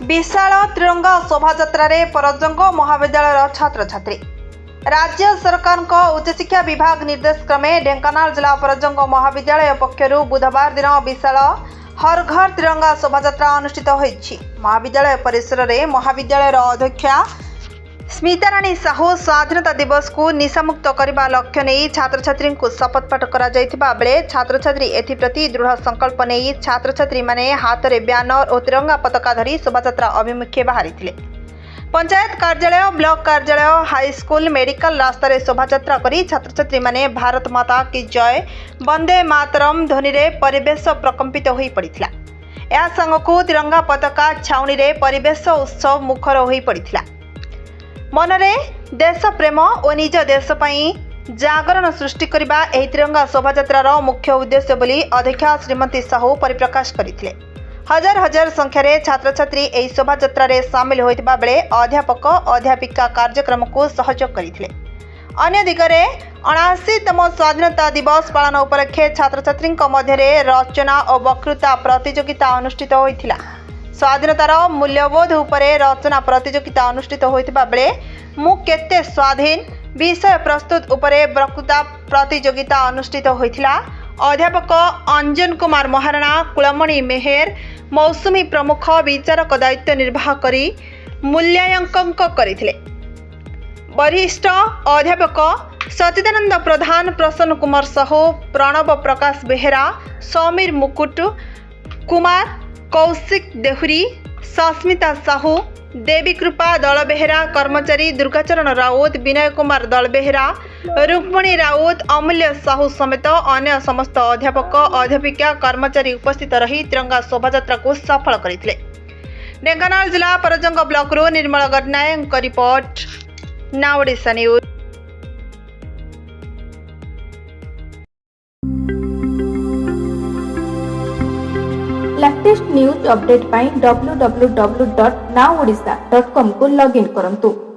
विशाल त्रिरंगा शोभायात्रा परजंग महाविद्यालय छात्र छात्री। राज्य सरकार उच्चशिक्षा विभाग निर्देश क्रमे ढेंकानाल जिला परजंग महाविद्यालय पक्षर बुधवार दिन विशाल हर घर तिरंगा शोभायात्रा अनुष्ठित होईछि। महाविद्यालय परिसर में महाविद्यालय अध्यक्षा स्मिताराणी साहू स्वाधीनता दिवस को निशामुक्त करने लक्ष्य नहीं छात्र छात्री को शपथ पाठ करा जायथिबा बेले छात्र छात्री एथिप्रति दृढ़ संकल्प नहीं छात्र छात्री माने हाथ में ब्यानर और तिरंगा पताका धरी शोभायात्रा अभिमुखे बाहरी थिले। पंचायत कार्यालय, ब्लॉक कार्यालय, हाईस्कूल, मेडिकल रास्तार शोभायात्रा करी छात्र छात्री माने भारत माता की जय, वंदे मातरम ध्वनि रे परिवेश प्रकंपित होई पड़िथिला। या संगकु तिरंगा पताका छाउनी रे परिवेश उत्सव मुखर होई पड़िथिला। मनरे देश प्रेम और निज देश पई जागरण सृष्टि करबा एही तिरंगा शोभायात्रार मुख्य उद्देश्य बोली अध्यक्षा श्रीमती साहू परिप्रकाश करथिले। हजार हजार संख्यार छात्र छात्री एही शोभायात्रा रे शामिल होइतबा बेले अध्यापक अध्यापिका कार्यक्रम को सहयोग करथिले। अन्य दिगरे 79तम स्वाधीनता दिवस पालन उपलक्षे छात्र छात्री मध्य रचना और वक्तृता प्रतियोगिता अनुष्ठित होइथिला। स्वाधीनतार मूल्यबोध उपरे रचना प्रतियोगिता अनुष्ठित होइतिबा बेले मु केते स्वाधीन विषय प्रस्तुत उपरे वक्तृता प्रतियोगिता अनुष्ठित होइतिला। अध्यापक अंजन कुमार महाराणा, कुलमणि मेहेर, मौसुमी प्रमुख विचारक दायित्व निर्वाह करी मूल्यांकन करथिले। वरिष्ठ अध्यापक सचिदानंद प्रधान, प्रसन्न कुमार साहू, प्रणव प्रकाश बेहेरा, समीर मुकुट कुमार, कौशिक देहुरी, सस्मिता साहू, देवी कृपा दल बेहेरा, कर्मचारी दुर्गाचरण राउत, विनय कुमार दल बेहेरा, रुक्मणी राउत, अमूल्य साहू समेत अन्य समस्त अध्यापक अध्यापिका कर्मचारी उपस्थित रही तिरंगा शोभायात्रा को सफल करथिले। ढेंकानाल जिला परजंग ब्लॉक रो Nirmal Gadnayak report, now Odisha news. Latest news update पाई www.nowodisha.com को लॉगिन करंतु।